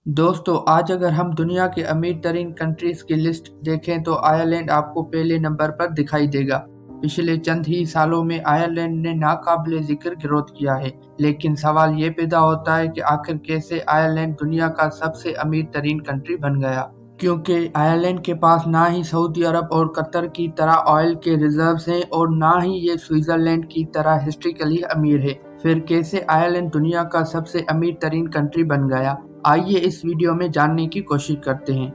दोस्तों, आज अगर हम दुनिया के अमीर तरीन कंट्रीज की लिस्ट देखें तो आयरलैंड आपको पहले नंबर पर दिखाई देगा। पिछले चंद ही सालों में आयरलैंड ने नाकाबिले जिक्र ग्रोथ किया है, लेकिन सवाल ये पैदा होता है कि आखिर कैसे आयरलैंड दुनिया का सबसे अमीर तरीन कंट्री बन गया। क्योंकि आयरलैंड के पास ना ही सऊदी अरब और कतर की तरह ऑयल के रिजर्व्स हैं और ना ही ये स्विट्जरलैंड की तरह हिस्ट्रिकली अमीर है। फिर कैसे आयरलैंड दुनिया का सबसे अमीर तरीन कंट्री बन गया, आइए इस वीडियो में जानने की कोशिश करते हैं।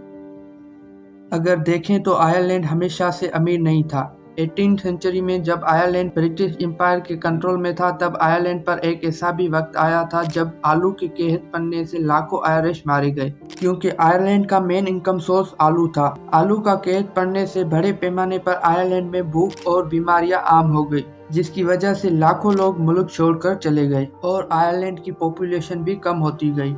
अगर देखें तो आयरलैंड हमेशा से अमीर नहीं था। 18th सेंचुरी में जब आयरलैंड ब्रिटिश एम्पायर के कंट्रोल में था, तब आयरलैंड पर एक ऐसा भी वक्त आया था जब आलू के कहत पन्ने से लाखों आयरिश मारे गए। क्योंकि आयरलैंड का मेन इनकम सोर्स आलू था। आलू का कहत पड़ने से बड़े पैमाने पर आयरलैंड में भूख और बीमारियां आम हो गई, जिसकी वजह से लाखों लोग मुल्क छोड़कर चले गए और आयरलैंड की पॉपुलेशन भी कम होती गई।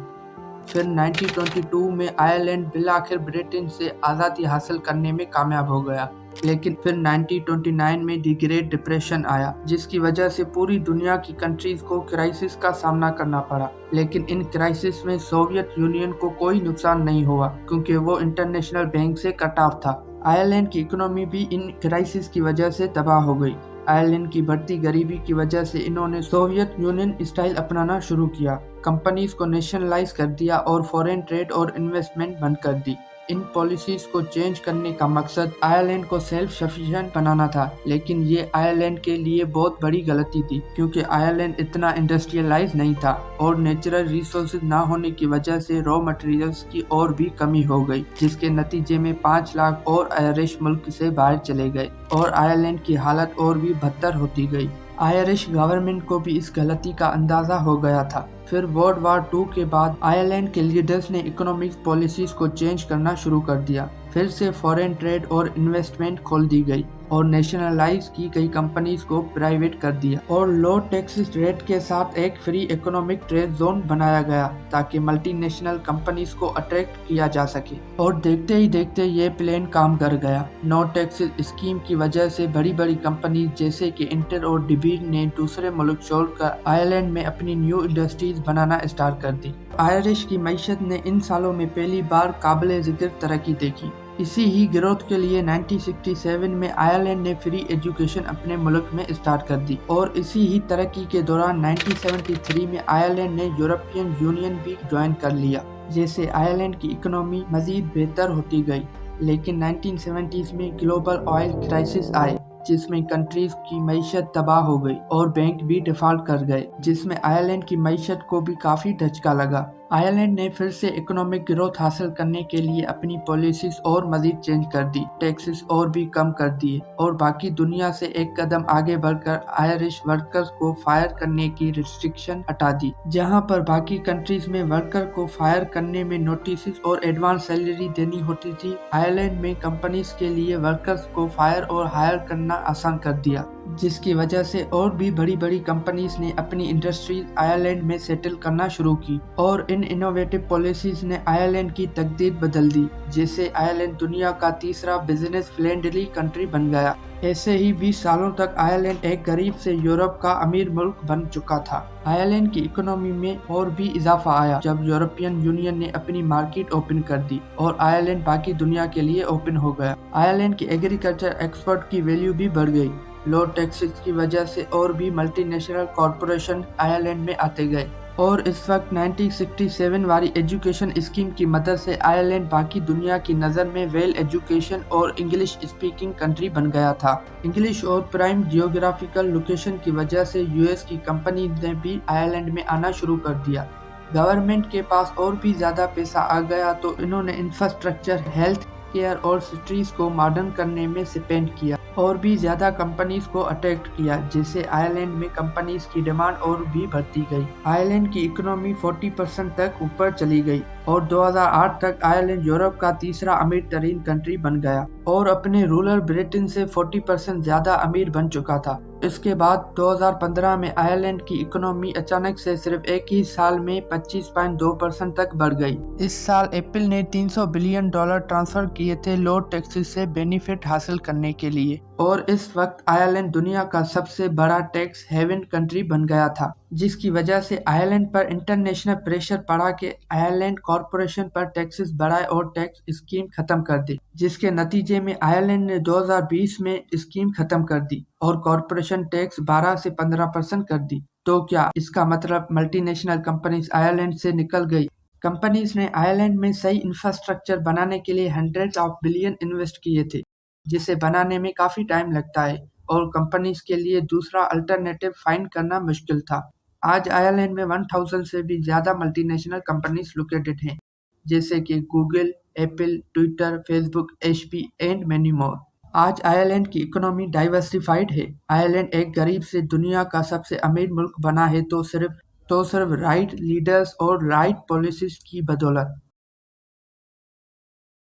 फिर 1922 में आयरलैंड बिलाखिर ब्रिटेन से आज़ादी हासिल करने में कामयाब हो गया, लेकिन फिर 1929 में दी ग्रेट डिप्रेशन आया, जिसकी वजह से पूरी दुनिया की कंट्रीज को क्राइसिस का सामना करना पड़ा। लेकिन इन क्राइसिस में सोवियत यूनियन को कोई नुकसान नहीं हुआ, क्योंकि वो इंटरनेशनल बैंक से कट ऑफ था। आयरलैंड की इकोनॉमी भी इन क्राइसिस की वजह से तबाह हो गई। आयरलैंड की बढ़ती गरीबी की वजह से इन्होंने सोवियत यूनियन स्टाइल अपनाना शुरू किया, कंपनीज को नेशनलाइज कर दिया और फॉरेन ट्रेड और इन्वेस्टमेंट बंद कर दी। इन पॉलिसीज को चेंज करने का मकसद आयरलैंड को सेल्फ सफिशिएंट बनाना था, लेकिन ये आयरलैंड के लिए बहुत बड़ी गलती थी, क्योंकि आयरलैंड इतना इंडस्ट्रियलाइज नहीं था और नेचुरल रिसोर्सेज ना होने की वजह से रॉ मटेरियल्स की और भी कमी हो गई, जिसके नतीजे में 5 लाख और आयरिश मुल्क से बाहर चले गए और आयरलैंड की हालत और भी बदतर होती गई। आयरिश गवर्नमेंट को भी इस गलती का अंदाजा हो गया था। फिर वर्ल्ड वार 2 के बाद आयरलैंड के लीडर्स ने इकोनॉमिक पॉलिसीज को चेंज करना शुरू कर दिया। फिर से फॉरेन ट्रेड और इन्वेस्टमेंट खोल दी गई और नेशनलाइज की गई कंपनीज को प्राइवेट कर दिया और लो टैक्सेस रेट के साथ एक फ्री इकोनॉमिक ट्रेड जोन बनाया गया, ताकि मल्टीनेशनल कंपनीज को अट्रैक्ट किया जा सके। और देखते ही देखते ये प्लान काम कर गया। नो टैक्सेस स्कीम की वजह से बड़ी बड़ी कंपनी जैसे कि इंटेल और डिबीर ने दूसरे मुल्क छोड़कर आयरलैंड में अपनी न्यू इंडस्ट्रीज बनाना स्टार्ट कर दी। आयरिश की मईशत ने इन सालों में पहली बार काबिले जिक्र तरक्की देखी। इसी ही ग्रोथ के लिए 1967 में आयरलैंड ने फ्री एजुकेशन अपने मुल्क में स्टार्ट कर दी और इसी ही तरक्की के दौरान 1973 में आयरलैंड ने यूरोपियन यूनियन भी ज्वाइन कर लिया। जैसे आयरलैंड की इकोनॉमी मजीद बेहतर होती गई, लेकिन 1970s में ग्लोबल ऑयल क्राइसिस आए, जिसमें कंट्रीज की मईशत तबाह हो गई और बैंक भी डिफॉल्ट कर गए, जिसमें आयरलैंड की मईशत को भी काफी धचका लगा। आयरलैंड ने फिर से इकोनॉमिक ग्रोथ हासिल करने के लिए अपनी पॉलिसीज और मजीद चेंज कर दी, टैक्सेस और भी कम कर दिए और बाकी दुनिया से एक कदम आगे बढ़कर आयरिश वर्कर्स को फायर करने की रिस्ट्रिक्शन हटा दी। जहां पर बाकी कंट्रीज में वर्कर को फायर करने में नोटिस और एडवांस सैलरी देनी होती थी, आयरलैंड में कंपनीज के लिए वर्कर्स को फायर और हायर करना आसान कर दिया, जिसकी वजह से और भी बड़ी बड़ी कंपनीज ने अपनी इंडस्ट्रीज आयरलैंड में सेटल करना शुरू की और इन इनोवेटिव पॉलिसीज ने आयरलैंड की तकदीर बदल दी, जिससे आयरलैंड दुनिया का तीसरा बिजनेस फ्रेंडली कंट्री बन गया। ऐसे ही 20 सालों तक आयरलैंड एक गरीब से यूरोप का अमीर मुल्क बन चुका था। आयरलैंड की इकोनॉमी में और भी इजाफा आया जब यूरोपियन यूनियन ने अपनी मार्केट ओपन कर दी और आयरलैंड बाकी दुनिया के लिए ओपन हो गया। आयरलैंड की एग्रीकल्चर एक्सपोर्ट की वैल्यू भी बढ़ गई। लो टैक्सेस की वजह से और भी मल्टीनेशनल कॉरपोरेशन आयरलैंड में आते गए और इस वक्त 1967 वाली एजुकेशन स्कीम की मदद से आयरलैंड बाकी दुनिया की नज़र में वेल एजुकेशन और इंग्लिश स्पीकिंग कंट्री बन गया था। इंग्लिश और प्राइम जियोग्राफिकल लोकेशन की वजह से यूएस की कंपनी ने भी आयरलैंड में आना शुरू कर दिया। गवर्नमेंट के पास और भी ज़्यादा पैसा आ गया तो इन्होंने इंफ्रास्ट्रक्चर, हेल्थ केयर और सिटीज को मॉडर्न करने में स्पेंड किया और भी ज्यादा कंपनीज को अट्रैक्ट किया, जिससे आयरलैंड में कंपनीज की डिमांड और भी बढ़ती गई। आयरलैंड की इकोनॉमी 40% तक ऊपर चली गई और 2008 तक आयरलैंड यूरोप का तीसरा अमीर तरीन कंट्री बन गया और अपने रूरल ब्रिटेन से 40% ज्यादा अमीर बन चुका था। इसके बाद 2015 में आयरलैंड की इकोनॉमी अचानक से सिर्फ एक ही साल में 25.2% तक बढ़ गई। इस साल एप्पल ने $300 बिलियन ट्रांसफर किए थे लो टैक्सेस से बेनिफिट हासिल करने के लिए और इस वक्त आयरलैंड दुनिया का सबसे बड़ा टैक्स हेवन कंट्री बन गया था। جس کی وجہ سے آئرلینڈ پر انٹرنیشنل پریشر پڑا کہ آئرلینڈ کارپوریشن پر ٹیکسز بڑھائے اور ٹیکس اسکیم ختم کر دی، جس کے نتیجے میں آئرلینڈ نے 2020 میں اسکیم ختم کر دی اور کارپوریشن ٹیکس 12 سے 15% کر دی۔ تو کیا اس کا مطلب ملٹی نیشنل کمپنیز آئرلینڈ سے نکل گئی؟ کمپنیز نے آئرلینڈ میں صحیح انفراسٹرکچر بنانے کے لیے ہنڈریڈز آف بلین انویسٹ کیے تھے، جسے بنانے میں کافی ٹائم لگتا ہے اور کمپنیز کے لیے دوسرا الٹرنیٹو فائنڈ کرنا مشکل تھا۔ آج آئرلینڈ میں 1000 سے بھی زیادہ ملٹی نیشنل کمپنیز لوکیٹڈ ہیں، جیسے کہ Google, Apple, Twitter, Facebook, H P and many more. آج آئرلینڈ کی اکنامی ڈائیورسفائیڈ ہے۔ آئرلینڈ ایک غریب سے دنیا کا سب سے امیر ملک بنا ہے تو صرف رائٹ لیڈرز اور رائٹ پالیسیز کی بدولت۔